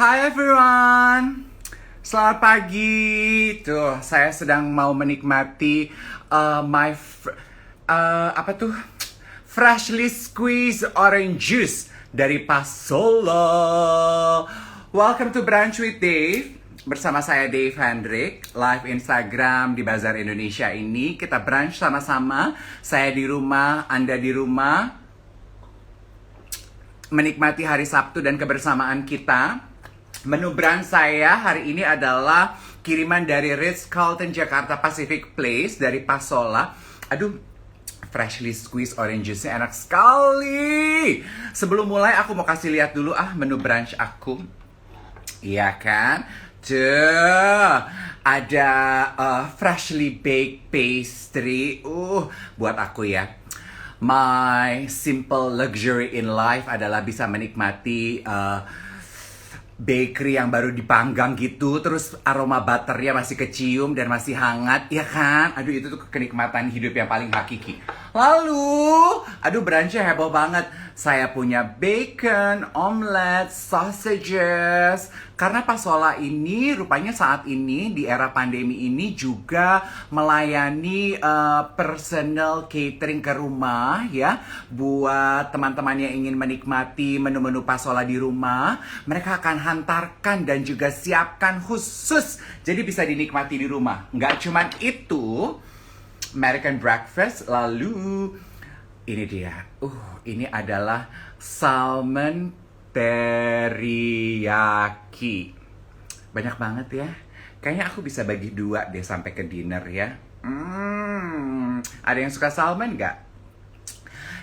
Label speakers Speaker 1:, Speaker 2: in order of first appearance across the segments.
Speaker 1: Hi everyone, selamat pagi. Tuh, saya sedang mau menikmati my apa tuh freshly squeezed orange juice dari Pasolo. Welcome to Brunch with Dave. Bersama saya Dave Hendrik, live Instagram di Bazar Indonesia ini. Kita brunch sama-sama. Saya di rumah, Anda di rumah, menikmati hari Sabtu dan kebersamaan kita. Menu brunch saya hari ini adalah kiriman dari Ritz-Carlton Jakarta Pacific Place dari Pasola. Aduh, freshly squeezed orange juice-nya enak sekali. Sebelum mulai aku mau kasih lihat dulu menu brunch aku. Iya kan? Tuh, ada freshly baked pastry. Buat aku ya. My simple luxury in life adalah bisa menikmati bakery yang baru dipanggang gitu, terus aroma butternya masih kecium dan masih hangat, ya kan? Aduh, itu tuh kenikmatan hidup yang paling hakiki. Lalu, aduh, brunchnya heboh banget. Saya punya bacon, omelette, sausages. Karena Pasola ini rupanya saat ini di era pandemi ini juga melayani personal catering ke rumah ya. Buat teman-teman yang ingin menikmati menu-menu Pasola di rumah, mereka akan hantarkan dan juga siapkan khusus. Jadi bisa dinikmati di rumah. Nggak cuman itu, American breakfast, lalu ini dia. Ini adalah salmon teriyaki. Banyak banget ya. Kayaknya aku bisa bagi 2 deh sampai ke dinner ya. Ada yang suka salmon nggak?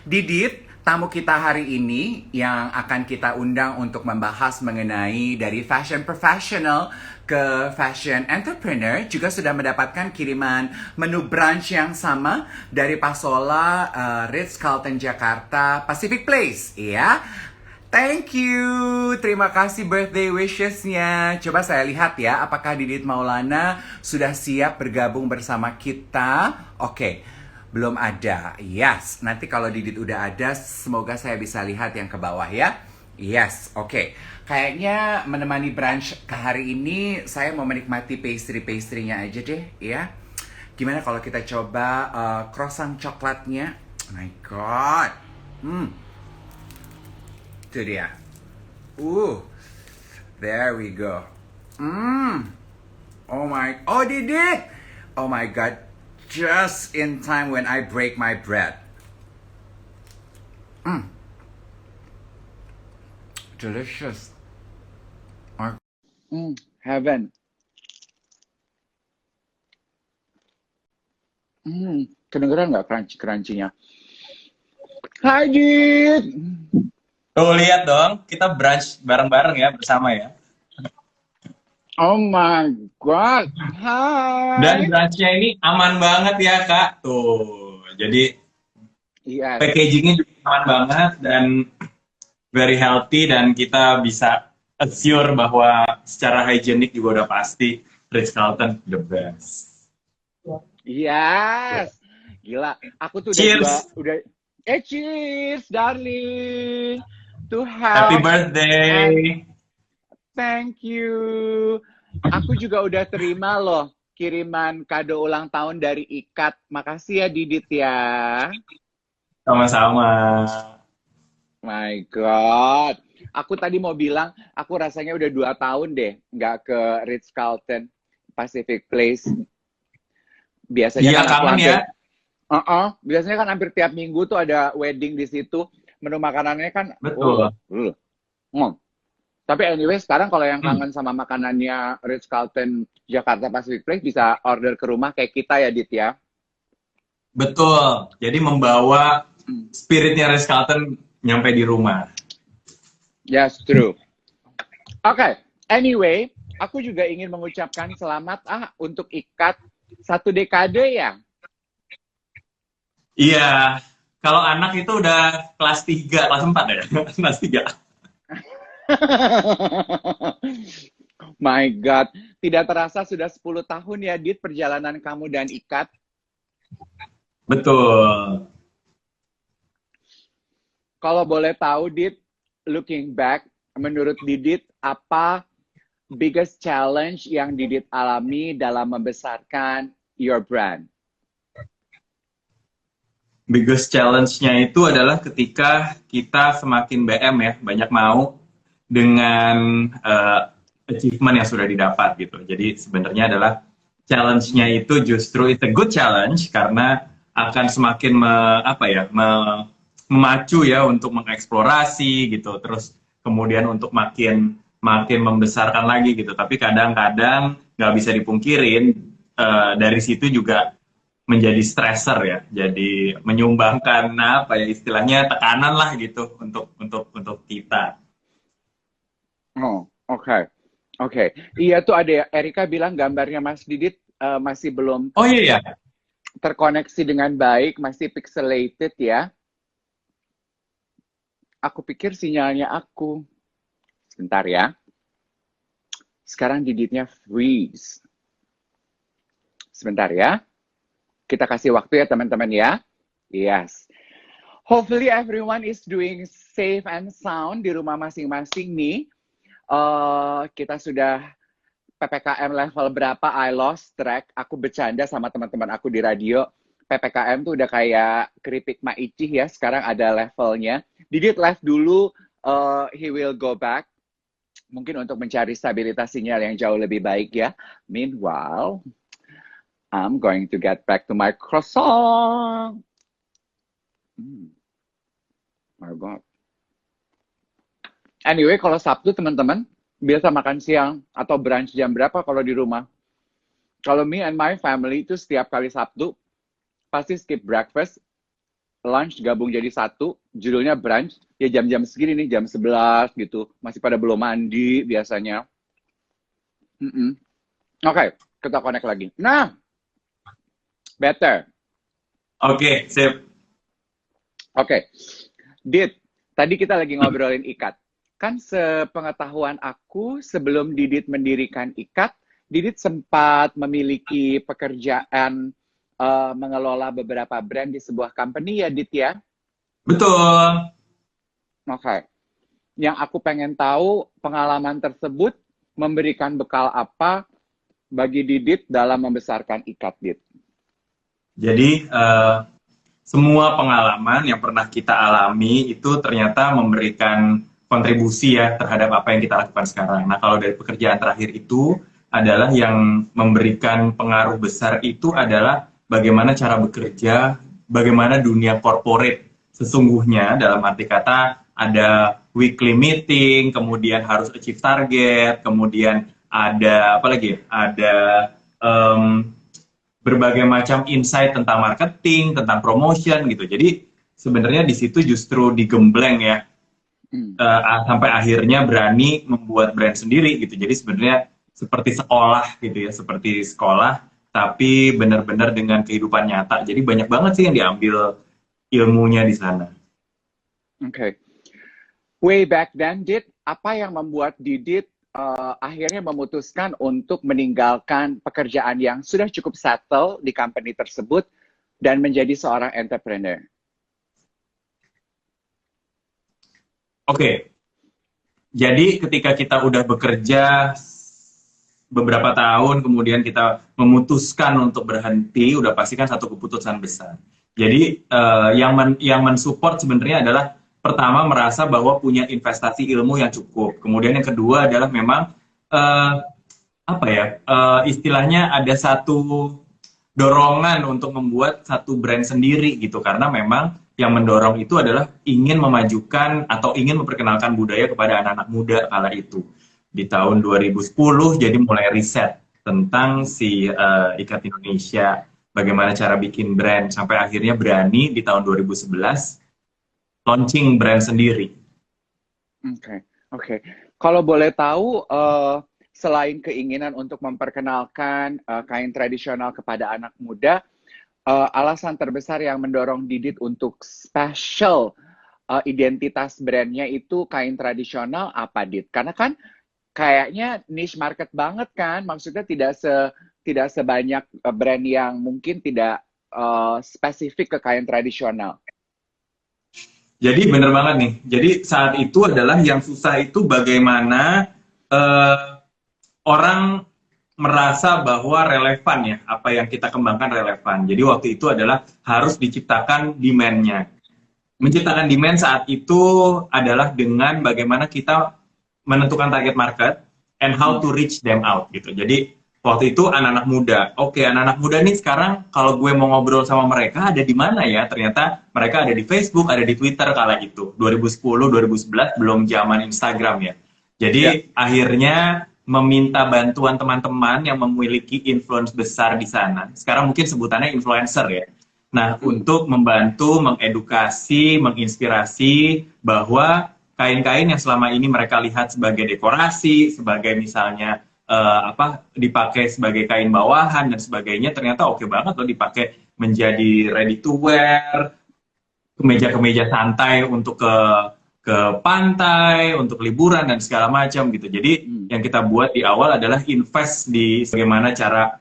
Speaker 1: Didit, tamu kita hari ini yang akan kita undang untuk membahas mengenai dari fashion professional ke fashion entrepreneur juga sudah mendapatkan kiriman menu brunch yang sama dari Pasola Ritz-Carlton Jakarta Pacific Place, ya. Thank you, terima kasih birthday wishes-nya. Coba saya lihat ya, apakah Didit Maulana sudah siap bergabung bersama kita? Oke. Belum ada. Yes, nanti kalau Didit udah ada, semoga saya bisa lihat yang ke bawah ya. Yes, oke. Kayaknya menemani brunch ke hari ini, saya mau menikmati pastry-pastrynya aja deh, ya. Gimana kalau kita coba croissant coklatnya? Oh my god. Itu dia. There we go. Oh Didit. Oh my god. Just in time when I break my bread. Delicious. Heaven. Kedengeran nggak crunchy-crunchy-nya? Hai, Dit.
Speaker 2: Tuh lihat dong, kita brunch bareng-bareng ya, bersama ya.
Speaker 1: Oh my god.
Speaker 2: Dan
Speaker 1: Hai.
Speaker 2: brunchnya ini aman banget ya Kak. Tuh, jadi
Speaker 1: Iya.
Speaker 2: packagingnya juga aman banget dan very healthy dan kita bisa assure bahwa secara hygienik juga udah pasti Ritz-Carlton the best.
Speaker 1: Yes. Gila, aku tuh
Speaker 2: Cheers!
Speaker 1: cheers, darling. To
Speaker 2: Happy
Speaker 1: health and
Speaker 2: birthday!
Speaker 1: thank you. Aku juga udah terima loh kiriman kado ulang tahun dari Ikat. Makasih ya Didit ya.
Speaker 2: Sama-sama.
Speaker 1: My God. Aku tadi mau bilang, aku rasanya udah 2 tahun deh nggak ke Ritz-Carlton Pacific Place. Biasanya
Speaker 2: Iya,
Speaker 1: kan aku
Speaker 2: kangen ya.
Speaker 1: hampir, biasanya kan hampir tiap minggu tuh ada wedding di situ. Menu makanannya kan,
Speaker 2: Betul.
Speaker 1: mm. Tapi anyway, sekarang kalau yang
Speaker 2: Hmm,
Speaker 1: kangen sama makanannya Ritz-Carlton Jakarta Pacific Place bisa order ke rumah kayak kita ya, Dit ya.
Speaker 2: betul. Jadi membawa spiritnya Ritz-Carlton nyampe di rumah.
Speaker 1: Yes, true. Oke, anyway, aku juga ingin mengucapkan selamat untuk Ikat 1 dekade ya.
Speaker 2: Iya, kalau anak itu udah kelas 3, kelas 4 ya? Kelas 3.
Speaker 1: My God, tidak terasa sudah 10 tahun ya, Dit, perjalanan kamu dan Ikat.
Speaker 2: Betul.
Speaker 1: Kalau boleh tahu, Dit, looking back, menurut Didit, apa biggest challenge yang Didit alami dalam membesarkan your brand?
Speaker 2: Biggest challenge-nya itu adalah ketika kita semakin BM ya, banyak mau dengan achievement yang sudah didapat gitu. Jadi sebenarnya adalah challenge-nya itu justru it's a good challenge karena akan semakin memacu ya untuk mengeksplorasi gitu. Terus kemudian untuk makin membesarkan lagi gitu. Tapi kadang-kadang nggak bisa dipungkirin dari situ juga menjadi stressor ya. Jadi menyumbangkan istilahnya tekanan lah gitu untuk kita.
Speaker 1: Oh, oke. Oke. Iya tuh ada Erika bilang gambarnya Mas Didit masih belum
Speaker 2: Oh iya ya.
Speaker 1: terkoneksi dengan baik, masih pixelated ya. Aku pikir sinyalnya aku. Sebentar ya. Sekarang Diditnya freeze. Sebentar ya. Kita kasih waktu ya teman-teman ya. Yes. Hopefully everyone is doing safe and sound di rumah masing-masing nih. Kita sudah PPKM level berapa? I lost track. Aku bercanda sama teman-teman aku di radio. PPKM tuh udah kayak keripik Maici ya. Sekarang ada levelnya. Didit live dulu. He will go back. Mungkin untuk mencari stabilitas sinyal yang jauh lebih baik ya. Meanwhile, I'm going to get back to my croissant. My God. Anyway, kalau Sabtu teman-teman biasa makan siang atau brunch jam berapa kalau di rumah? Kalau me and my family itu setiap kali Sabtu pasti skip breakfast, lunch gabung jadi satu, judulnya brunch. Ya jam-jam segini nih, jam 11 gitu. Masih pada belum mandi biasanya. Oke, kita connect lagi. Nah, better.
Speaker 2: Oke, sip.
Speaker 1: Oke. Dit, tadi kita lagi ngobrolin ikat. Kan sepengetahuan aku, sebelum Didit mendirikan ikat, Didit sempat memiliki pekerjaan mengelola beberapa brand di sebuah company ya, Dit ya?
Speaker 2: Betul.
Speaker 1: Oke. Yang aku pengen tahu, pengalaman tersebut memberikan bekal apa bagi Didit dalam membesarkan ikat, Dit?
Speaker 2: Jadi semua pengalaman yang pernah kita alami itu ternyata memberikan kontribusi ya terhadap apa yang kita lakukan sekarang. Nah, kalau dari pekerjaan terakhir itu adalah yang memberikan pengaruh besar itu adalah bagaimana cara bekerja, bagaimana dunia corporate sesungguhnya, dalam arti kata ada weekly meeting, kemudian harus achieve target, kemudian ada apa lagi? Ada berbagai macam insight tentang marketing, tentang promotion gitu. Jadi sebenarnya di situ justru digembleng ya. Sampai akhirnya berani membuat brand sendiri gitu. Jadi sebenarnya seperti sekolah gitu ya, seperti sekolah tapi benar-benar dengan kehidupan nyata. Jadi banyak banget sih yang diambil ilmunya di sana.
Speaker 1: Oke. Way back then, Didit, apa yang membuat Didit akhirnya memutuskan untuk meninggalkan pekerjaan yang sudah cukup settle di company tersebut dan menjadi seorang entrepreneur?
Speaker 2: Oke, jadi ketika kita udah bekerja beberapa tahun, kemudian kita memutuskan untuk berhenti, udah pasti kan satu keputusan besar. Jadi yang mensupport sebenarnya adalah pertama merasa bahwa punya investasi ilmu yang cukup. Kemudian yang kedua adalah memang istilahnya ada satu dorongan untuk membuat satu brand sendiri gitu, karena memang yang mendorong itu adalah ingin memajukan atau ingin memperkenalkan budaya kepada anak-anak muda kala itu. Di tahun 2010 jadi mulai riset tentang si Ikat Indonesia, bagaimana cara bikin brand, sampai akhirnya berani di tahun 2011 launching brand sendiri.
Speaker 1: Oke. Kalau boleh tahu, selain keinginan untuk memperkenalkan kain tradisional kepada anak muda, alasan terbesar yang mendorong Didit untuk special identitas brandnya itu kain tradisional apa, Dit? Karena kan kayaknya niche market banget kan, maksudnya tidak sebanyak brand yang mungkin tidak spesifik ke kain tradisional.
Speaker 2: Jadi bener banget nih. Jadi saat itu adalah yang susah itu bagaimana orang merasa bahwa relevan ya, apa yang kita kembangkan relevan. Jadi waktu itu adalah harus diciptakan demand-nya. Menciptakan demand saat itu adalah dengan bagaimana kita menentukan target market and how to reach them out gitu. Jadi waktu itu anak-anak muda. Oke, anak-anak muda nih sekarang kalau gue mau ngobrol sama mereka ada di mana ya? Ternyata mereka ada di Facebook, ada di Twitter kala itu. 2010, 2011 belum zaman Instagram ya. Jadi akhirnya meminta bantuan teman-teman yang memiliki influence besar di sana. Sekarang mungkin sebutannya influencer ya. Nah, untuk membantu, mengedukasi, menginspirasi bahwa kain-kain yang selama ini mereka lihat sebagai dekorasi, sebagai misalnya dipakai sebagai kain bawahan dan sebagainya, ternyata oke banget loh dipakai menjadi ready to wear, kemeja-kemeja santai untuk ke pantai, untuk liburan dan segala macam gitu. Jadi yang kita buat di awal adalah invest di bagaimana cara.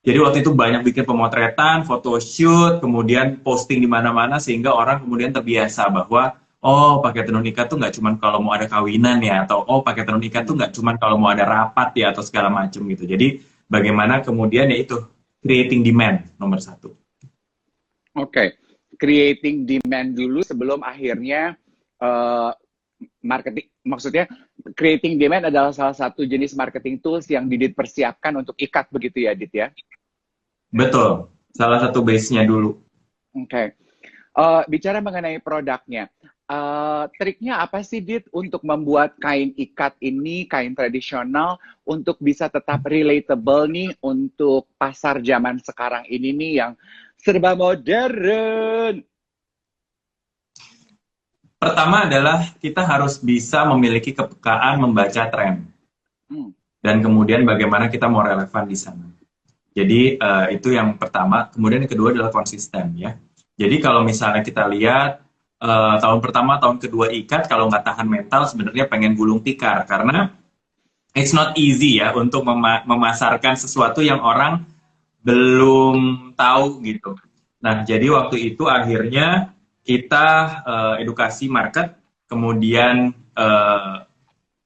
Speaker 2: Jadi waktu itu banyak bikin pemotretan, photoshoot, kemudian posting di mana-mana sehingga orang kemudian terbiasa bahwa oh pakai tenun ikat tuh nggak cuma kalau mau ada kawinan ya, atau oh pakai tenun ikat tuh nggak cuma kalau mau ada rapat ya atau segala macam gitu. Jadi bagaimana kemudian ya itu creating demand nomor satu.
Speaker 1: Oke, creating demand dulu sebelum akhirnya marketing. Maksudnya creating demand adalah salah satu jenis marketing tools yang Didit persiapkan untuk ikat begitu ya, Dit ya?
Speaker 2: Betul, salah satu base-nya dulu.
Speaker 1: Oke. Bicara mengenai produknya, triknya apa sih, Dit, untuk membuat kain ikat ini, kain tradisional, untuk bisa tetap relatable nih untuk pasar zaman sekarang ini nih yang serba modern?
Speaker 2: Pertama adalah kita harus bisa memiliki kepekaan membaca tren. Dan kemudian bagaimana kita mau relevan di sana. Jadi itu yang pertama. Kemudian yang kedua adalah konsisten ya. Jadi kalau misalnya kita lihat tahun pertama, tahun kedua ikat, kalau nggak tahan mental sebenarnya pengen gulung tikar. Karena it's not easy ya untuk memasarkan sesuatu yang orang belum tahu gitu. Nah, jadi waktu itu akhirnya kita edukasi market, kemudian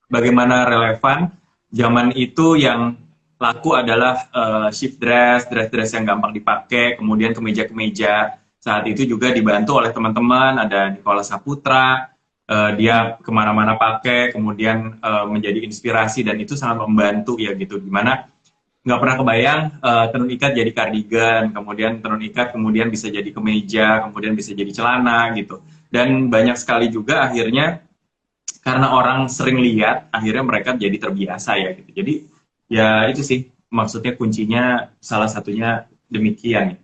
Speaker 2: bagaimana relevan. Zaman itu yang laku adalah shift dress, dress-dress yang gampang dipakai, kemudian kemeja-kemeja. Saat itu juga dibantu oleh teman-teman, ada Nicholas Saputra, dia kemana-mana pakai, kemudian menjadi inspirasi, dan itu sangat membantu ya gitu. Gimana nggak pernah kebayang tenun ikat jadi kardigan, kemudian tenun ikat kemudian bisa jadi kemeja, kemudian bisa jadi celana gitu. Dan banyak sekali juga akhirnya karena orang sering lihat, akhirnya mereka jadi terbiasa ya gitu. Jadi ya itu sih maksudnya kuncinya salah satunya demikian.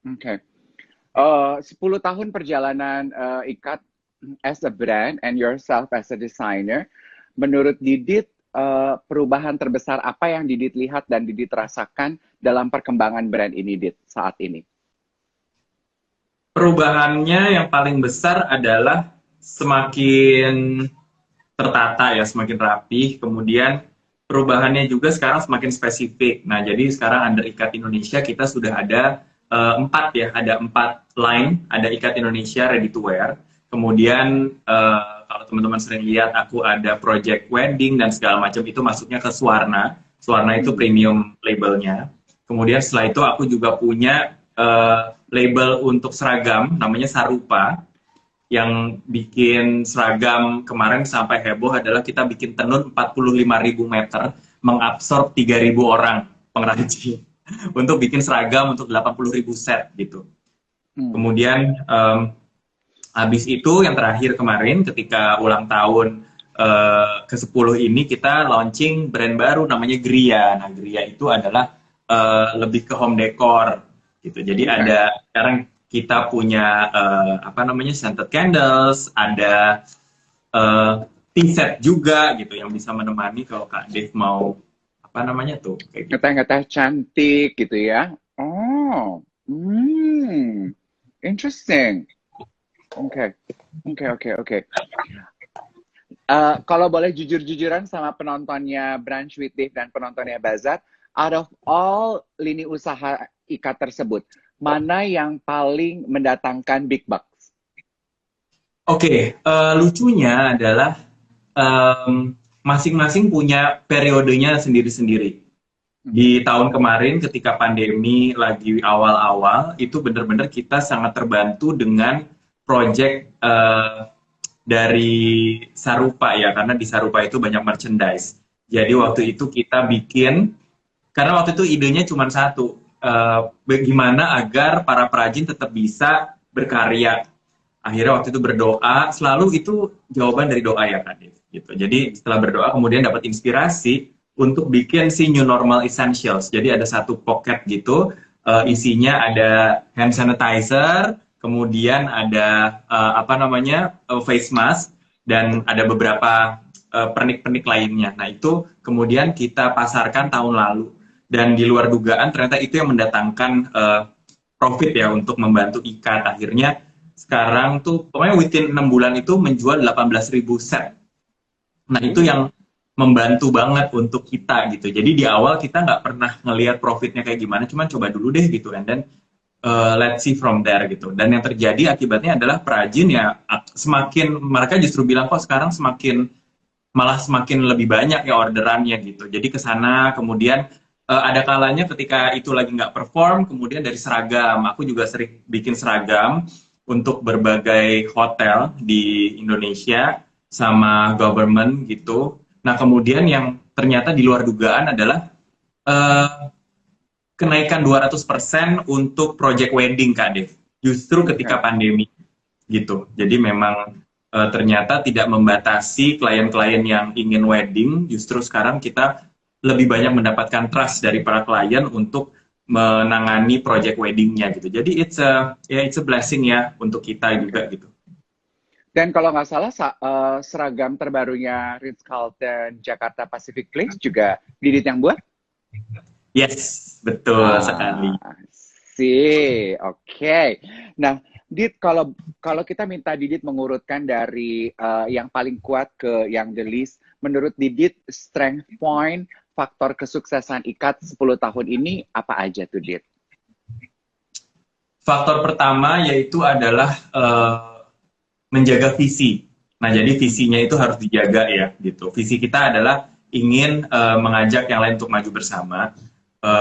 Speaker 1: Oke. 10 tahun perjalanan ikat as a brand and yourself as a designer, menurut Didit perubahan terbesar apa yang Didit lihat dan Didit rasakan dalam perkembangan brand ini, Dit, saat ini?
Speaker 2: Perubahannya yang paling besar adalah semakin tertata ya, semakin rapi. Kemudian perubahannya juga sekarang semakin spesifik. Nah, jadi sekarang under Ikat Indonesia kita sudah ada 4 ya, ada 4 line, ada Ikat Indonesia Ready to Wear. Kemudian kalau teman-teman sering lihat aku ada project wedding dan segala macam, itu masuknya ke Swarna. Swarna itu premium labelnya. Kemudian setelah itu aku juga punya label untuk seragam namanya Sarupa. Yang bikin seragam kemarin sampai heboh adalah kita bikin tenun 45.000 meter, mengabsorb 3.000 orang pengrajin untuk bikin seragam untuk 80.000 set gitu. Kemudian habis itu yang terakhir kemarin ketika ulang tahun ke-10 ini kita launching brand baru namanya Gria. Nah, Gria itu adalah lebih ke home decor gitu. Jadi ada sekarang kita punya scented candles, ada tea set juga gitu yang bisa menemani kalau Kak Dev mau kayak gitu.
Speaker 1: Ngeteh-ngeteh cantik gitu ya. Oh, interesting. Oke. Kalau boleh jujur-jujuran sama penontonnya Brunch with Dev dan penontonnya Bazat, out of all lini usaha ikat tersebut, mana yang paling mendatangkan big bucks?
Speaker 2: Oke, lucunya adalah masing-masing punya periodenya sendiri-sendiri. Di tahun kemarin ketika pandemi lagi awal-awal, itu benar-benar kita sangat terbantu dengan project dari Sarupa ya, karena di Sarupa itu banyak merchandise. Jadi waktu itu kita bikin, karena waktu itu idenya cuma satu, bagaimana agar para perajin tetap bisa berkarya. Akhirnya waktu itu berdoa, selalu itu jawaban dari doa ya Kak Dev, gitu. Jadi setelah berdoa kemudian dapat inspirasi untuk bikin si New Normal Essentials. Jadi ada satu pocket gitu, isinya ada hand sanitizer, kemudian ada face mask, dan ada beberapa pernik-pernik lainnya. Nah itu kemudian kita pasarkan tahun lalu, dan di luar dugaan ternyata itu yang mendatangkan profit ya untuk membantu IKAT. Akhirnya sekarang tuh pokoknya within 6 bulan itu menjual 18.000 set. Nah itu yang membantu banget untuk kita gitu. Jadi di awal kita nggak pernah ngelihat profitnya kayak gimana, cuman coba dulu deh gitu, and then let's see from there gitu. Dan yang terjadi akibatnya adalah perajin ya semakin, mereka justru bilang kok sekarang malah semakin lebih banyak ya orderannya gitu. Jadi ke sana kemudian ada kalanya ketika itu lagi nggak perform, kemudian dari seragam, aku juga sering bikin seragam untuk berbagai hotel di Indonesia sama government gitu. Nah kemudian yang ternyata di luar dugaan adalah kenaikan 200% untuk project wedding Kak Dev. Justru ketika pandemi gitu. Jadi memang ternyata tidak membatasi klien-klien yang ingin wedding, justru sekarang kita lebih banyak mendapatkan trust dari para klien untuk menangani project weddingnya gitu. Jadi it's a blessing ya untuk kita juga gitu.
Speaker 1: Dan kalau nggak salah seragam terbarunya Ritz-Carlton Jakarta Pacific Place juga Didit yang buat?
Speaker 2: Yes, betul sekali.
Speaker 1: Oke. Nah, Dit, kalau kita minta Didit mengurutkan dari yang paling kuat ke yang the least, menurut Didit strength point faktor kesuksesan IKAT 10 tahun ini apa aja tuh, Dit?
Speaker 2: Faktor pertama yaitu adalah menjaga visi. Nah, jadi visinya itu harus dijaga ya, gitu. Visi kita adalah ingin mengajak yang lain untuk maju bersama.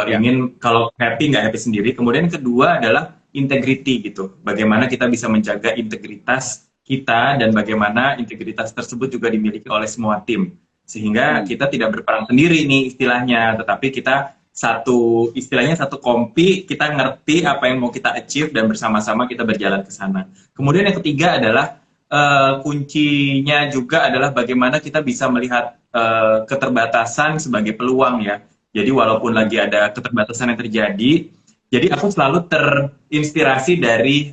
Speaker 2: Ingin kalau happy nggak happy sendiri. Kemudian kedua adalah integrity gitu. Bagaimana kita bisa menjaga integritas kita dan bagaimana integritas tersebut juga dimiliki oleh semua tim. Sehingga kita tidak berperang sendiri nih istilahnya, tetapi kita satu kompi, kita ngerti apa yang mau kita achieve dan bersama-sama kita berjalan ke sana. Kemudian yang ketiga adalah kuncinya juga adalah bagaimana kita bisa melihat keterbatasan sebagai peluang ya. Jadi walaupun lagi ada keterbatasan yang terjadi, jadi aku selalu terinspirasi dari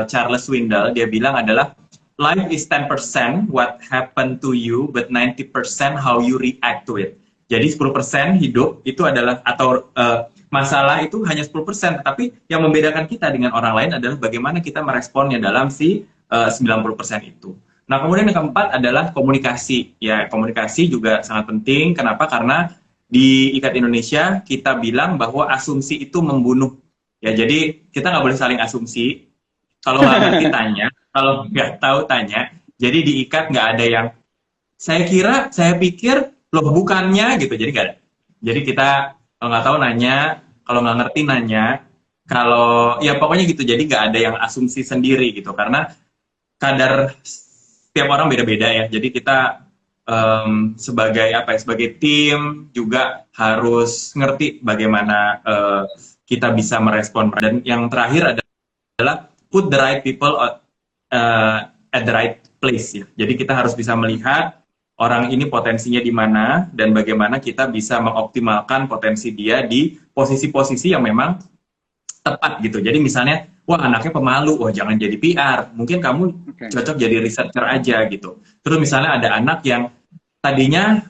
Speaker 2: Charles Swindoll. Dia bilang adalah life is 10% what happened to you, but 90% how you react to it. Jadi 10% hidup itu adalah, atau masalah itu hanya 10%, tapi yang membedakan kita dengan orang lain adalah bagaimana kita meresponnya dalam si 90% itu. Nah, kemudian yang keempat adalah komunikasi. Ya, komunikasi juga sangat penting. Kenapa? Karena di IKAT Indonesia kita bilang bahwa asumsi itu membunuh. Ya, jadi kita nggak boleh saling asumsi. Kalau nggak ngerti tanya, kalau nggak tahu tanya. Jadi di IKAT nggak ada yang saya kira, saya pikir, loh bukannya gitu. Jadi nggak ada. Jadi kita kalau nggak tahu nanya, kalau nggak ngerti nanya, kalau ya pokoknya gitu. Jadi nggak ada yang asumsi sendiri gitu. Karena kadar setiap orang beda-beda ya. Jadi kita sebagai tim juga harus ngerti bagaimana kita bisa merespon. Dan yang terakhir adalah put the right people at the right place ya. Jadi kita harus bisa melihat orang ini potensinya di mana dan bagaimana kita bisa mengoptimalkan potensi dia di posisi-posisi yang memang tepat gitu. Jadi misalnya, wah anaknya pemalu, wah jangan jadi PR. Mungkin kamu cocok jadi researcher aja gitu. Terus misalnya ada anak yang tadinya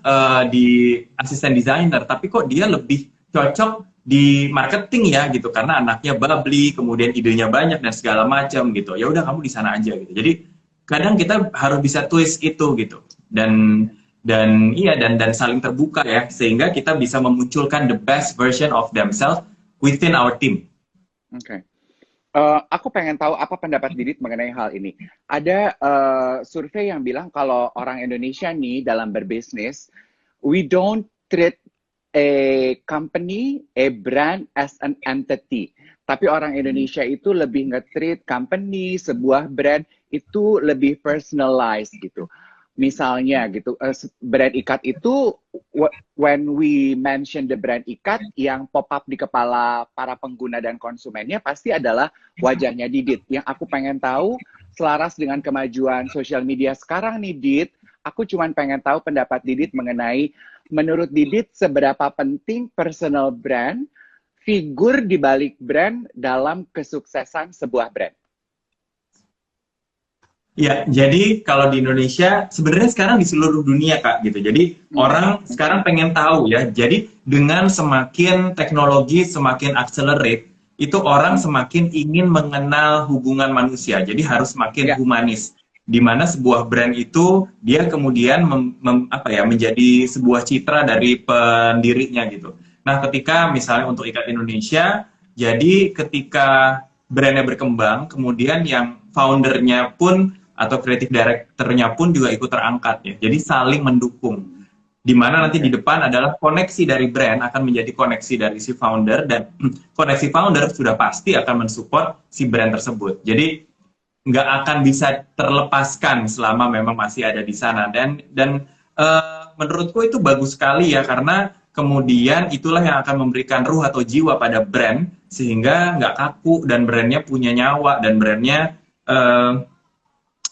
Speaker 2: di asisten desainer, tapi kok dia lebih cocok di marketing ya gitu, karena anaknya bubbly, kemudian idenya banyak dan segala macam gitu. Ya udah kamu di sana aja gitu. Jadi kadang kita harus bisa twist itu gitu. Dan saling terbuka ya, sehingga kita bisa memunculkan the best version of themselves within our team.
Speaker 1: Oke. Aku pengen tahu apa pendapat Didit mengenai hal ini. Ada survei yang bilang kalau orang Indonesia nih dalam berbisnis, we don't treat a company, a brand as an entity. Tapi orang Indonesia itu lebih nge-treat company, sebuah brand itu lebih personalized gitu. Misalnya gitu, brand ikat itu when we mention the brand ikat, yang pop up di kepala para pengguna dan konsumennya pasti adalah wajahnya Didit. Yang aku pengen tahu, selaras dengan kemajuan sosial media sekarang nih Didit, aku cuma pengen tahu pendapat Didit mengenai, menurut Didit seberapa penting personal brand, figur di balik brand dalam kesuksesan sebuah brand.
Speaker 2: Ya, jadi kalau di Indonesia sebenarnya sekarang di seluruh dunia Kak gitu. Jadi orang sekarang pengen tahu ya. Jadi dengan semakin teknologi semakin accelerate, itu orang semakin ingin mengenal hubungan manusia. Jadi harus semakin
Speaker 1: Ya,
Speaker 2: humanis. Di mana sebuah brand itu dia kemudian menjadi sebuah citra dari pendirinya gitu. Nah, ketika misalnya untuk Ikat Indonesia, jadi ketika brandnya berkembang, kemudian yang foundernya pun atau kreatif directornya pun juga ikut terangkat ya. Jadi saling mendukung. Di mana nanti di
Speaker 1: oke.
Speaker 2: depan adalah koneksi dari brand akan menjadi koneksi dari si founder dan koneksi founder sudah pasti akan mensupport si brand tersebut. Jadi nggak akan bisa terlepaskan selama memang masih ada di sana dan menurutku itu bagus sekali ya karena kemudian itulah yang akan memberikan ruh atau jiwa pada brand sehingga nggak kaku dan brandnya punya nyawa dan brandnya uh,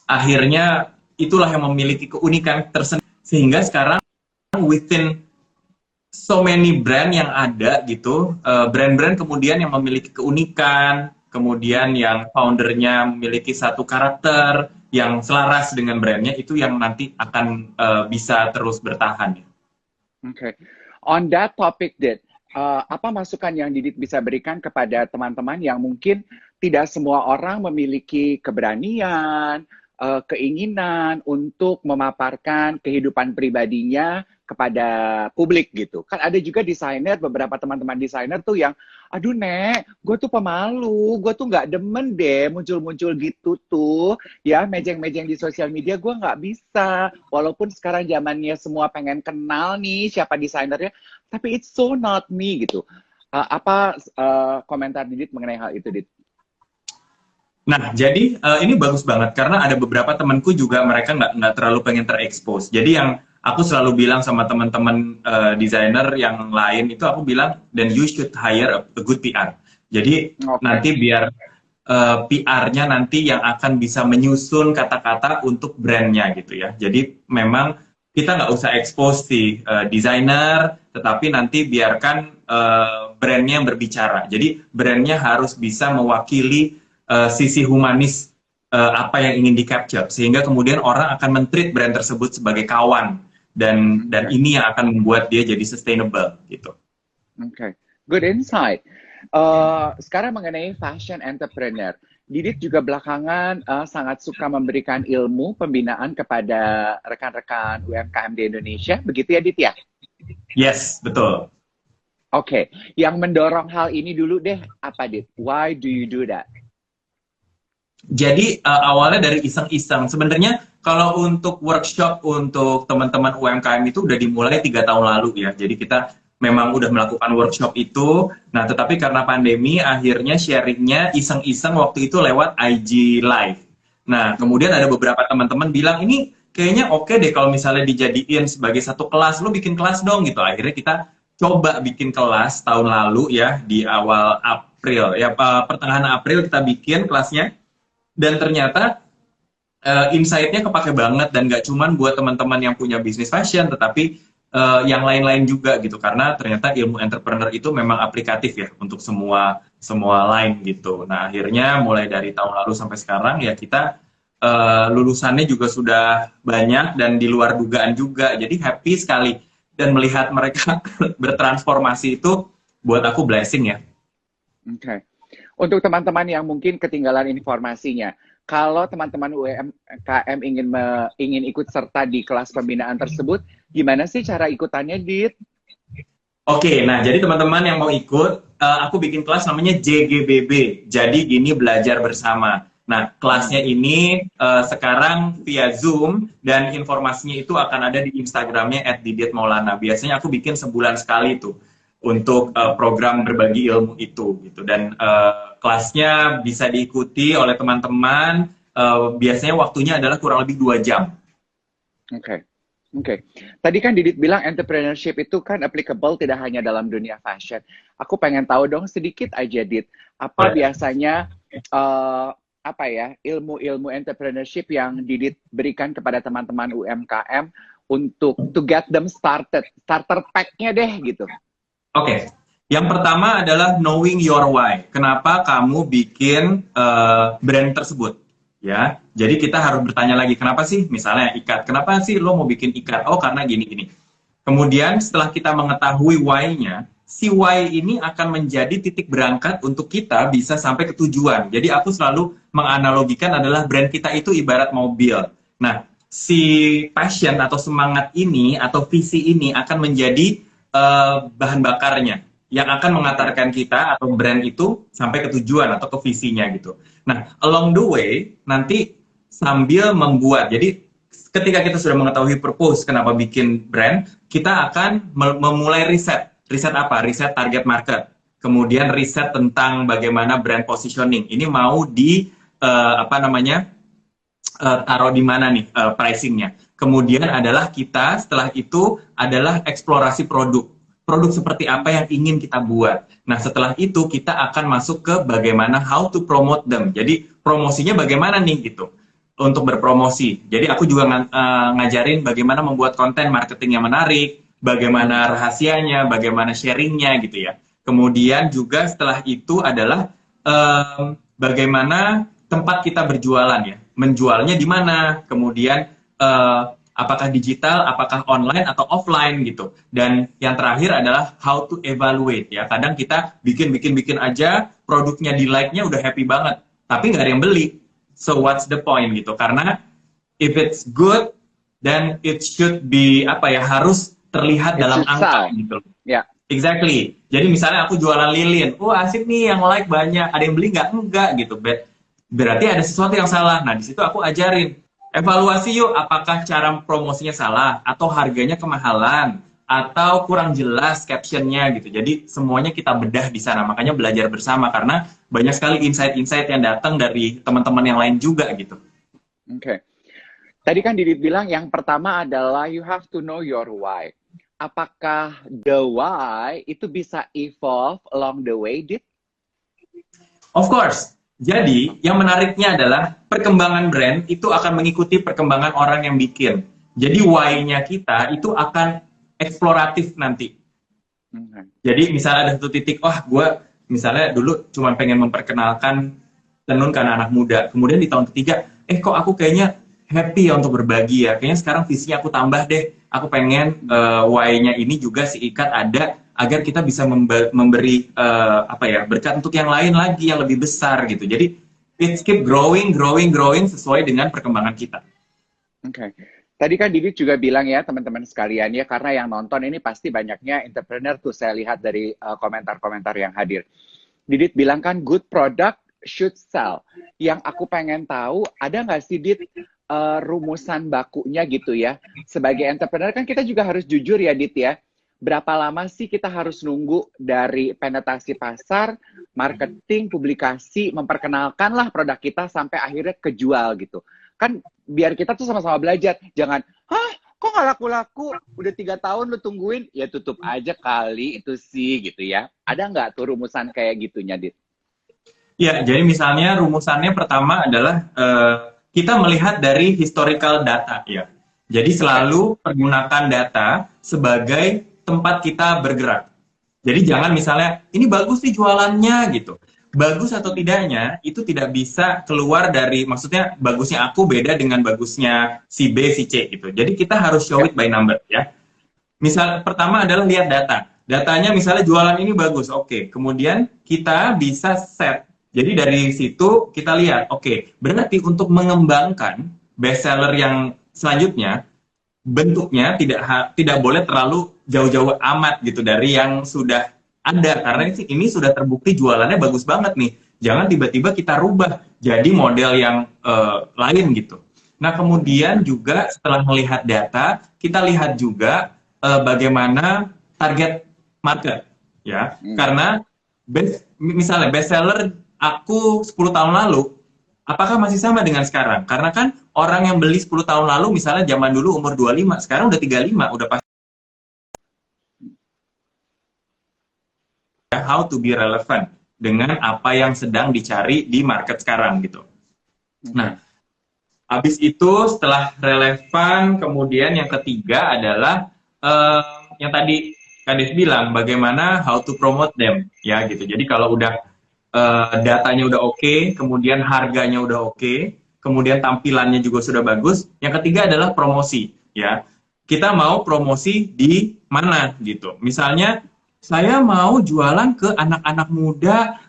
Speaker 2: akhirnya itulah yang memiliki keunikan tersendiri sehingga sekarang within so many brand yang ada gitu brand-brand kemudian yang memiliki keunikan kemudian yang foundernya memiliki satu karakter yang selaras dengan brandnya itu yang nanti akan bisa terus bertahan.
Speaker 1: Okay. On that topic, Dit, apa masukan yang Didit bisa berikan kepada teman-teman yang mungkin tidak semua orang memiliki keberanian, keinginan untuk memaparkan kehidupan pribadinya kepada publik gitu. Kan ada juga desainer, beberapa teman-teman desainer tuh yang, aduh Nek, gue tuh pemalu, gue tuh nggak demen deh muncul-muncul gitu tuh, ya mejeng-mejeng di sosial media gue nggak bisa. Walaupun sekarang zamannya semua pengen kenal nih siapa desainernya, tapi it's so not me gitu. Apa komentar Didit mengenai hal itu, Dit?
Speaker 2: Nah, jadi ini bagus banget karena ada beberapa temanku juga mereka nggak terlalu pengen terekspos. Jadi yang aku selalu bilang sama teman-teman desainer yang lain itu aku bilang, then you should hire a good PR. Jadi
Speaker 1: Oke,
Speaker 2: nanti biar PR-nya nanti yang akan bisa menyusun kata-kata untuk brandnya gitu ya. Jadi memang kita nggak usah expose si desainer, tetapi nanti biarkan brandnya yang berbicara. Jadi brandnya harus bisa mewakili sisi humanis apa yang ingin di capture sehingga kemudian orang akan men-treat brand tersebut sebagai kawan dan
Speaker 1: oke,
Speaker 2: ini yang akan membuat dia jadi sustainable gitu.
Speaker 1: oke. Good insight. Sekarang mengenai fashion entrepreneur, Didit juga belakangan sangat suka memberikan ilmu pembinaan kepada rekan-rekan UMKM di Indonesia, begitu ya Dit ya?
Speaker 2: Yes, betul.
Speaker 1: Oke, yang mendorong hal ini dulu deh, apa Dit? Why do you do that?
Speaker 2: Jadi awalnya dari iseng-iseng. Sebenarnya kalau untuk workshop untuk teman-teman UMKM itu udah dimulai 3 tahun lalu ya. Jadi kita memang udah melakukan workshop itu. Nah, tetapi karena pandemi akhirnya sharingnya iseng-iseng waktu itu lewat IG Live. Nah, kemudian ada beberapa teman-teman bilang ini kayaknya oke deh kalau misalnya dijadiin sebagai satu kelas. Lu bikin kelas dong gitu. Akhirnya kita coba bikin kelas tahun lalu ya di awal April ya pertengahan April kita bikin kelasnya dan ternyata insight-nya kepake banget dan gak cuman buat teman-teman yang punya bisnis fashion tetapi yang lain-lain juga gitu karena ternyata ilmu entrepreneur itu memang aplikatif ya untuk semua semua line gitu. Nah, akhirnya mulai dari tahun lalu sampai sekarang ya kita lulusannya juga sudah banyak dan di luar dugaan juga. Jadi happy sekali dan melihat mereka bertransformasi itu buat aku blessing ya.
Speaker 1: Oke. Untuk teman-teman yang mungkin ketinggalan informasinya, kalau teman-teman UMKM ingin ikut serta di kelas pembinaan tersebut, gimana sih cara ikutannya, Dit?
Speaker 2: Oke, nah jadi teman-teman yang mau ikut aku bikin kelas namanya JGBB. Jadi gini belajar bersama. Nah, kelasnya ini sekarang via Zoom dan informasinya itu akan ada di Instagramnya @diditmaulana. Biasanya aku bikin sebulan sekali tuh untuk program berbagi ilmu itu gitu. Dan kelasnya bisa diikuti oleh teman-teman. Biasanya waktunya adalah kurang lebih 2 jam.
Speaker 1: Oke. Oke. Tadi kan Didit bilang entrepreneurship itu kan applicable tidak hanya dalam dunia fashion. Aku pengen tahu dong sedikit aja, Dit. Apa
Speaker 2: Boleh.
Speaker 1: biasanya apa ya ilmu-ilmu entrepreneurship yang Didit berikan kepada teman-teman UMKM untuk to get them started, starter pack-nya deh gitu.
Speaker 2: Oke. Yang pertama adalah knowing your why. Kenapa kamu bikin brand tersebut? Ya, jadi kita harus bertanya lagi, kenapa sih misalnya ikat? Kenapa sih lo mau bikin ikat? Oh, karena gini-gini. Kemudian setelah kita mengetahui why-nya, si why ini akan menjadi titik berangkat untuk kita bisa sampai ke tujuan. Jadi aku selalu menganalogikan adalah brand kita itu ibarat mobil. Nah, si passion atau semangat ini atau visi ini akan menjadi bahan bakarnya yang akan mengantarkan kita atau brand itu sampai ke tujuan atau ke visinya gitu. Nah, along the way nanti sambil membuat. Jadi ketika kita sudah mengetahui purpose kenapa bikin brand, kita akan memulai riset. Riset apa? Riset target market. Kemudian riset tentang bagaimana brand positioning. Ini mau di taruh di mana nih pricingnya. Kemudian adalah kita setelah itu adalah eksplorasi produk. Produk seperti apa yang ingin kita buat. Nah, setelah itu kita akan masuk ke bagaimana how to promote them. Jadi promosinya bagaimana nih gitu untuk berpromosi. Jadi aku juga ngajarin bagaimana membuat konten marketing yang menarik, bagaimana rahasianya, bagaimana sharingnya gitu ya. Kemudian juga setelah itu adalah bagaimana tempat kita berjualan ya. Menjualnya di mana, kemudian apakah digital, apakah online atau offline gitu. Dan yang terakhir adalah how to evaluate ya. Kadang kita bikin aja, produknya di like-nya udah happy banget, tapi nggak ada yang beli. So what's the point gitu? Karena if it's good, then it should be harus terlihat dalam angka gitu.
Speaker 1: Yeah.
Speaker 2: Exactly. Jadi misalnya aku jualan lilin, asik nih yang like banyak, ada yang beli nggak? Enggak gitu. Berarti ada sesuatu yang salah. Nah, di situ aku ajarin, evaluasi yuk, apakah cara promosinya salah, atau harganya kemahalan, atau kurang jelas captionnya gitu. Jadi semuanya kita bedah di sana. Makanya belajar bersama, karena banyak sekali insight-insight yang datang dari teman-teman yang lain juga gitu.
Speaker 1: Oke. Tadi kan Didit bilang yang pertama adalah you have to know your why. Apakah the why itu bisa evolve along the way, Dit?
Speaker 2: Of course. Jadi, yang menariknya adalah perkembangan brand itu akan mengikuti perkembangan orang yang bikin. Jadi, why-nya kita itu akan eksploratif nanti. Jadi, misalnya ada satu titik, gue misalnya dulu cuma pengen memperkenalkan tenun ke anak-anak muda. Kemudian di tahun ketiga, kok aku kayaknya happy ya untuk berbagi ya. Kayaknya sekarang visinya aku tambah deh. Aku pengen why-nya ini juga si ikat ada, agar kita bisa memberi berkat untuk yang lain lagi yang lebih besar gitu. Jadi it keep growing sesuai dengan perkembangan kita.
Speaker 1: Oke. Tadi kan Didit juga bilang ya teman-teman sekalian ya, karena yang nonton ini pasti banyaknya entrepreneur tuh, saya lihat dari komentar-komentar yang hadir. Didit bilang kan good product should sell. Yang aku pengen tahu, ada nggak sih Dit rumusan bakunya gitu ya? Sebagai entrepreneur kan kita juga harus jujur ya Dit ya. Berapa lama sih kita harus nunggu dari penetrasi pasar, marketing, publikasi, memperkenalkanlah produk kita sampai akhirnya kejual gitu. Kan biar kita tuh sama-sama belajar. Jangan, kok nggak laku-laku? Udah 3 tahun lu tungguin? Ya tutup aja kali itu sih gitu ya. Ada nggak tuh rumusan kayak gitunya, Dit?
Speaker 2: Ya, jadi misalnya rumusannya pertama adalah kita melihat dari historical data ya. Jadi selalu pergunakan data sebagai tempat kita bergerak. Jadi jangan misalnya, ini bagus nih jualannya gitu. Bagus atau tidaknya, itu tidak bisa keluar dari, maksudnya bagusnya aku beda dengan bagusnya si B, si C gitu. Jadi kita harus show it by number ya. Misal, pertama adalah lihat data. Datanya misalnya jualan ini bagus, oke. Kemudian kita bisa set. Jadi dari situ kita lihat, oke, berarti untuk mengembangkan bestseller yang selanjutnya, bentuknya tidak boleh terlalu jauh-jauh amat gitu dari yang sudah ada, karena ini sudah terbukti jualannya bagus banget nih. Jangan tiba-tiba kita rubah jadi model yang lain gitu. Nah, kemudian juga setelah melihat data, kita lihat juga bagaimana target market, ya. Karena misalnya bestseller aku 10 tahun lalu, apakah masih sama dengan sekarang? Karena kan orang yang beli 10 tahun lalu, misalnya zaman dulu umur 25, sekarang udah 35, udah pasti how to be relevant dengan apa yang sedang dicari di market sekarang gitu. Nah, habis itu setelah relevan, kemudian yang ketiga adalah yang tadi Kades bilang, bagaimana how to promote them, ya gitu. Jadi kalau udah datanya udah oke, kemudian harganya udah oke, kemudian tampilannya juga sudah bagus. Yang ketiga adalah promosi, ya. Kita mau promosi di mana gitu. Misalnya saya mau jualan ke anak-anak muda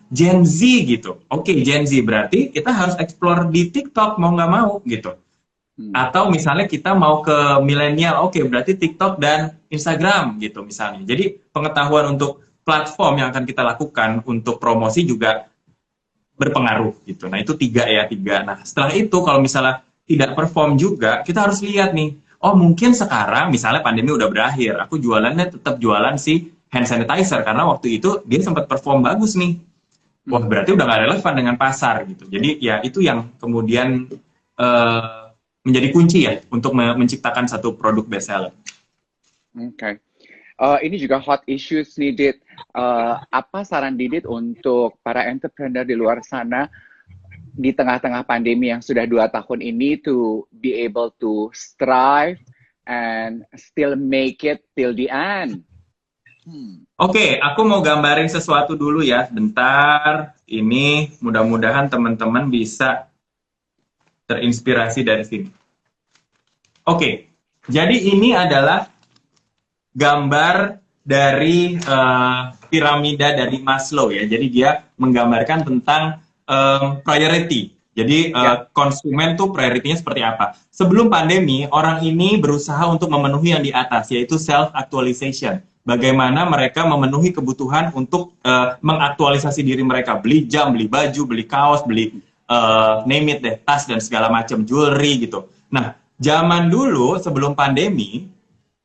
Speaker 2: Gen Z gitu. Oke, Gen Z berarti kita harus explore di TikTok mau nggak mau gitu. Atau misalnya kita mau ke milenial, oke, berarti TikTok dan Instagram gitu misalnya. Jadi pengetahuan untuk platform yang akan kita lakukan untuk promosi juga berpengaruh gitu. Nah, itu tiga ya, tiga. Nah, setelah itu kalau misalnya tidak perform juga, kita harus lihat nih, oh mungkin sekarang misalnya pandemi udah berakhir, aku jualannya tetap jualan si hand sanitizer karena waktu itu dia sempat perform bagus nih. Wah, berarti udah nggak relevan dengan pasar gitu. Jadi ya itu yang kemudian menjadi kunci ya untuk menciptakan satu produk bestseller.
Speaker 1: Oke. Ini juga hot issues nih, Dit. Apa saran Didit untuk para entrepreneur di luar sana di tengah-tengah pandemi yang sudah 2 tahun ini to be able to strive and still make it till the end?
Speaker 2: Oke, aku mau gambarin sesuatu dulu ya, bentar. Ini mudah-mudahan teman-teman bisa terinspirasi dari sini. Oke, jadi ini adalah gambar dari piramida dari Maslow ya. Jadi dia menggambarkan tentang priority. Jadi konsumen tuh prioritinya seperti apa. Sebelum pandemi, orang ini berusaha untuk memenuhi yang di atas, yaitu self-actualization. Bagaimana mereka memenuhi kebutuhan untuk mengaktualisasi diri mereka. Beli jam, beli baju, beli kaos, beli name it deh, tas dan segala macam, jewelry gitu. Nah, zaman dulu sebelum pandemi,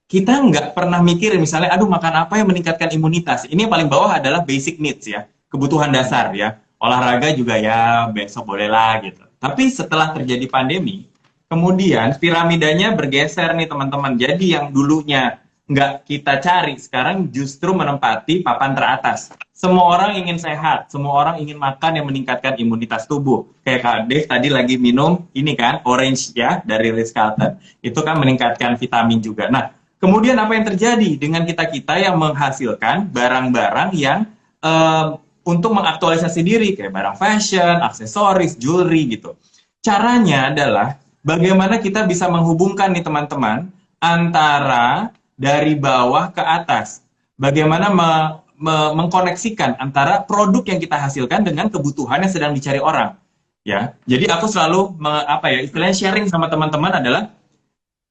Speaker 2: kita nggak pernah mikir misalnya, aduh makan apa yang meningkatkan imunitas. Ini yang paling bawah adalah basic needs ya, kebutuhan dasar ya. Olahraga juga ya besok boleh lah gitu. Tapi setelah terjadi pandemi, kemudian piramidanya bergeser nih teman-teman. Jadi yang dulunya nggak kita cari, sekarang justru menempati papan teratas. Semua orang ingin sehat, semua orang ingin makan yang meningkatkan imunitas tubuh. Kayak Kak Dave tadi lagi minum ini kan, orange ya, dari Ritz-Carlton. Itu kan meningkatkan vitamin juga. Nah, kemudian apa yang terjadi dengan kita-kita yang menghasilkan barang-barang yang untuk mengaktualisasi diri, kayak barang fashion, aksesoris, jewelry gitu. Caranya adalah bagaimana kita bisa menghubungkan nih teman-teman antara dari bawah ke atas. Bagaimana mengkoneksikan antara produk yang kita hasilkan dengan kebutuhan yang sedang dicari orang. Ya, jadi aku selalu istilahnya sharing sama teman-teman adalah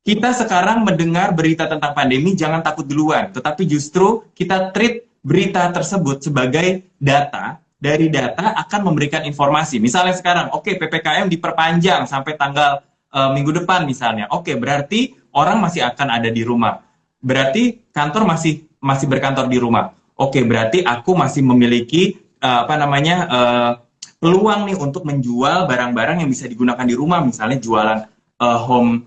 Speaker 2: kita sekarang mendengar berita tentang pandemi, jangan takut duluan, tetapi justru kita treat berita tersebut sebagai data, dari data akan memberikan informasi. Misalnya sekarang, oke, PPKM diperpanjang sampai tanggal minggu depan misalnya. Oke, berarti orang masih akan ada di rumah. Berarti kantor masih berkantor di rumah. Oke, berarti aku masih memiliki peluang nih untuk menjual barang-barang yang bisa digunakan di rumah, misalnya jualan home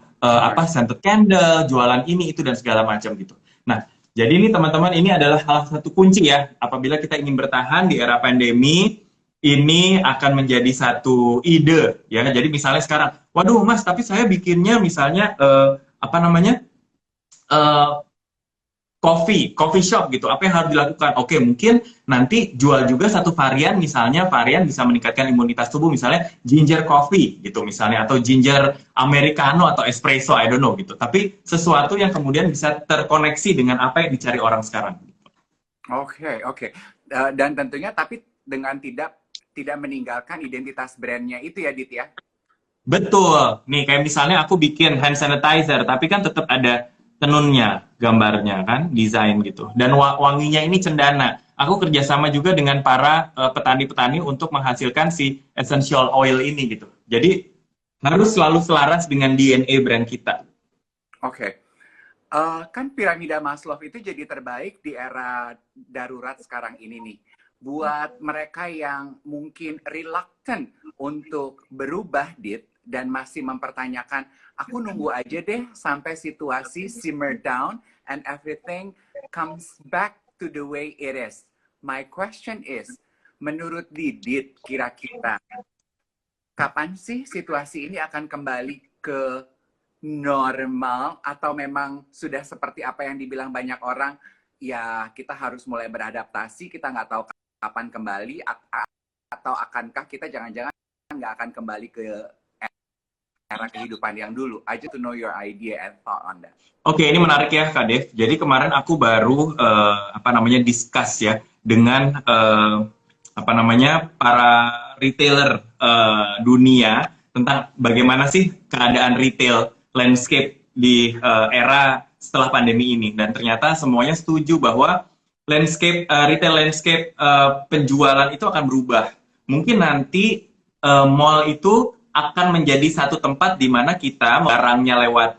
Speaker 2: scented candle, jualan ini itu dan segala macam gitu. Nah, jadi ini teman-teman, ini adalah salah satu kunci ya, apabila kita ingin bertahan di era pandemi, ini akan menjadi satu ide ya. Jadi misalnya sekarang, waduh Mas, tapi saya bikinnya misalnya coffee shop gitu. Apa yang harus dilakukan? Oke, mungkin nanti jual juga satu varian, misalnya varian bisa meningkatkan imunitas tubuh, misalnya ginger coffee gitu misalnya, atau ginger americano atau espresso, I don't know gitu. Tapi sesuatu yang kemudian bisa terkoneksi dengan apa yang dicari orang sekarang.
Speaker 1: Oke. Dan tentunya tapi dengan tidak meninggalkan identitas brandnya itu ya, Dit ya?
Speaker 2: Betul. Nih kayak misalnya aku bikin hand sanitizer, tapi kan tetap ada tenunnya, gambarnya kan, desain gitu. Dan wanginya ini cendana. Aku kerjasama juga dengan para petani-petani untuk menghasilkan si essential oil ini gitu. Jadi harus selalu selaras dengan DNA brand kita.
Speaker 1: Oke. Kan piramida Maslow itu jadi terbaik di era darurat sekarang ini nih. Buat mereka yang mungkin reluctant untuk berubah, Dit, dan masih mempertanyakan, aku nunggu aja deh sampai situasi simmer down and everything comes back to the way it is. My question is, menurut Didit, kira-kira kapan sih situasi ini akan kembali ke normal atau memang sudah seperti apa yang dibilang banyak orang, ya kita harus mulai beradaptasi, kita nggak tahu kapan kembali atau akankah kita jangan-jangan nggak akan kembali ke era kehidupan yang dulu. I just to know your idea and thought on that.
Speaker 2: Oke, ini menarik ya, Kak Dev. Jadi kemarin aku baru discuss ya dengan para retailer dunia tentang bagaimana sih keadaan retail landscape di era setelah pandemi ini. Dan ternyata semuanya setuju bahwa retail landscape penjualan itu akan berubah. Mungkin nanti mall itu akan menjadi satu tempat di mana kita barangnya lewat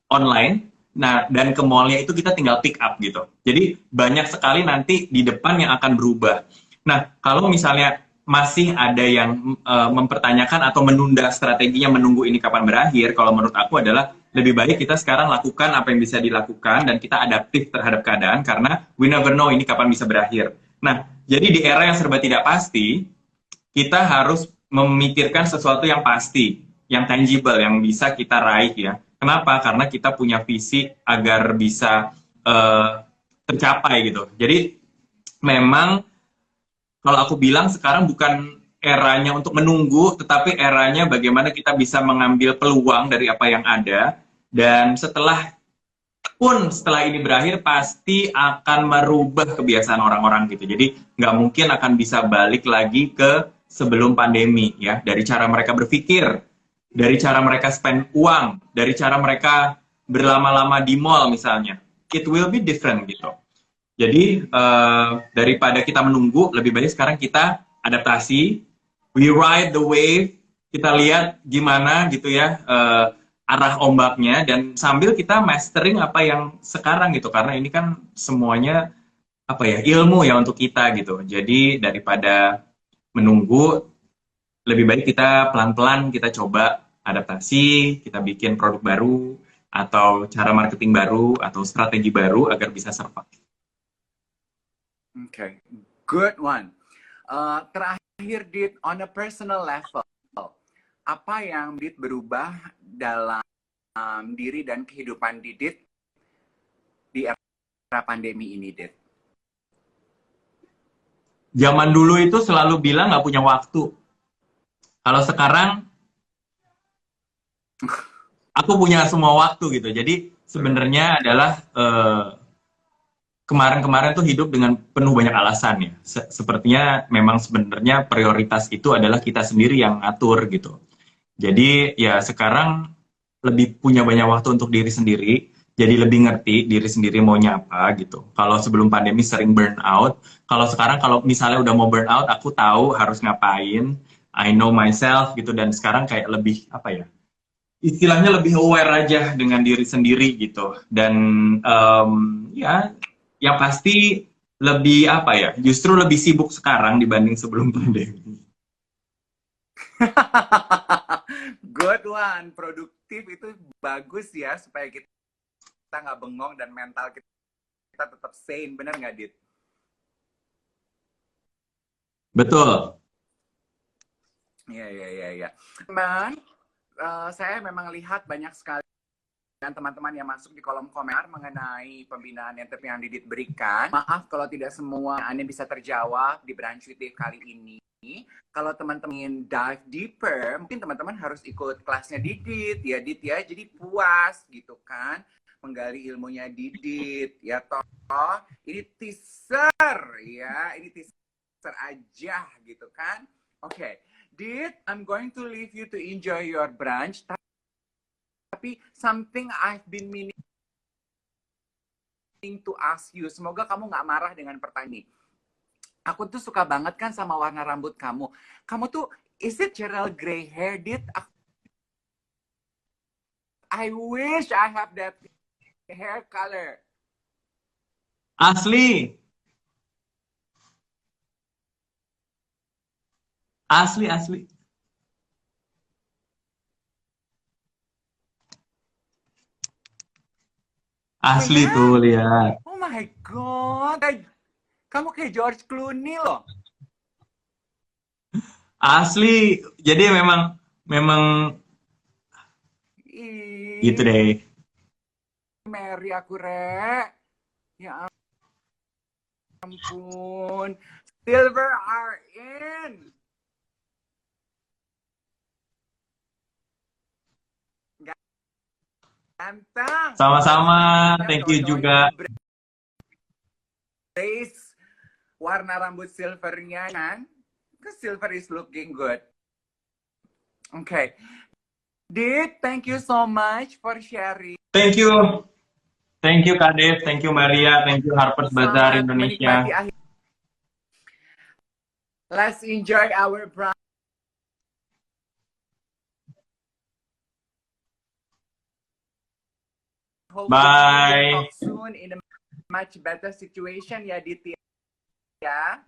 Speaker 2: online, nah dan ke mallnya itu kita tinggal pick up gitu. Jadi banyak sekali nanti di depan yang akan berubah. Nah, kalau misalnya masih ada yang mempertanyakan atau menunda strateginya menunggu ini kapan berakhir, kalau menurut aku adalah lebih baik kita sekarang lakukan apa yang bisa dilakukan dan kita adaptif terhadap keadaan karena we never know ini kapan bisa berakhir. Nah, jadi di era yang serba tidak pasti, kita harus memikirkan sesuatu yang pasti, yang tangible, yang bisa kita raih ya. Kenapa? Karena kita punya visi agar bisa tercapai gitu. Jadi memang kalau aku bilang sekarang bukan eranya untuk menunggu, tetapi eranya bagaimana kita bisa mengambil peluang dari apa yang ada. Dan setelah ini berakhir pasti akan merubah kebiasaan orang-orang gitu. Jadi nggak mungkin akan bisa balik lagi ke sebelum pandemi ya. Dari cara mereka berpikir, dari cara mereka spend uang, dari cara mereka berlama-lama di mall misalnya. It will be different gitu. Jadi daripada kita menunggu, lebih baik sekarang kita adaptasi, we ride the wave, kita lihat gimana gitu ya arah ombaknya dan sambil kita mastering apa yang sekarang gitu karena ini kan semuanya apa ya ilmu ya untuk kita gitu. Jadi daripada menunggu, lebih baik kita pelan-pelan kita coba adaptasi, kita bikin produk baru atau cara marketing baru atau strategi baru agar bisa survive.
Speaker 1: Okay, good one. Terakhir, Dit, on a personal level, apa yang Dit berubah dalam diri dan kehidupan Didit di era pandemi ini, Dit?
Speaker 2: Zaman dulu itu selalu bilang nggak punya waktu. Kalau sekarang aku punya semua waktu gitu. Jadi sebenarnya adalah kemarin-kemarin tuh hidup dengan penuh banyak alasan ya. Sepertinya memang sebenarnya prioritas itu adalah kita sendiri yang atur gitu. Jadi ya sekarang lebih punya banyak waktu untuk diri sendiri, jadi lebih ngerti diri sendiri maunya apa gitu. Kalau sebelum pandemi sering burn out, kalau sekarang kalau misalnya udah mau burn out, aku tahu harus ngapain, I know myself gitu dan sekarang kayak lebih apa ya? Istilahnya lebih aware aja dengan diri sendiri gitu. Dan ya yang pasti lebih apa ya? Justru lebih sibuk sekarang dibanding sebelum pandemi.
Speaker 1: Good one. Produktif itu bagus ya supaya kita nggak bengong dan mental kita tetap sane. Bener nggak, Dit?
Speaker 2: Betul.
Speaker 1: Iya. Teman, saya memang lihat banyak sekali dan teman-teman yang masuk di kolom komentar mengenai pembinaan yang Didit berikan. Maaf kalau tidak semua Anda bisa terjawab di Brunch with Dave kali ini. Kalau teman-teman ingin dive deeper, mungkin teman-teman harus ikut kelasnya Didit ya, Dit ya. Jadi puas gitu kan, menggali ilmunya Didit ya toh. Ini teaser ya, ini teaser aja gitu kan. Oke, Dit, I'm going to leave you to enjoy your brunch. tapi something I've been meaning to ask you. Semoga kamu nggak marah dengan pertanyaan ini. Aku tuh suka banget kan sama warna rambut kamu. Kamu tuh, is it Cheryl gray hair, Dit? I wish I have that hair color.
Speaker 2: Asli. Asli, asli. Asli
Speaker 1: Oh ya?
Speaker 2: tuh, lihat.
Speaker 1: Oh my God. Kamu kayak George Clooney loh.
Speaker 2: Asli. Jadi memang memang gitu
Speaker 1: Ih,
Speaker 2: deh.
Speaker 1: Mary aku, Re. Ya ampun. Silver are in. Ganteng.
Speaker 2: Sama-sama.
Speaker 1: Selanjutnya
Speaker 2: Thank you
Speaker 1: cowok-cowok yang
Speaker 2: juga.
Speaker 1: embrace warna rambut silvernya kan. Because silver is looking good. Okay. Dit, thank you so much for sharing.
Speaker 2: Thank you. Thank you Kak Dev, thank you Maria, thank you Harper's Bazaar
Speaker 1: Selamat menikmati
Speaker 2: Indonesia.
Speaker 1: akhir. Let's enjoy our brunch. Hopefully we'll
Speaker 2: Bye.
Speaker 1: talk soon in a much better situation ya, Dit ya.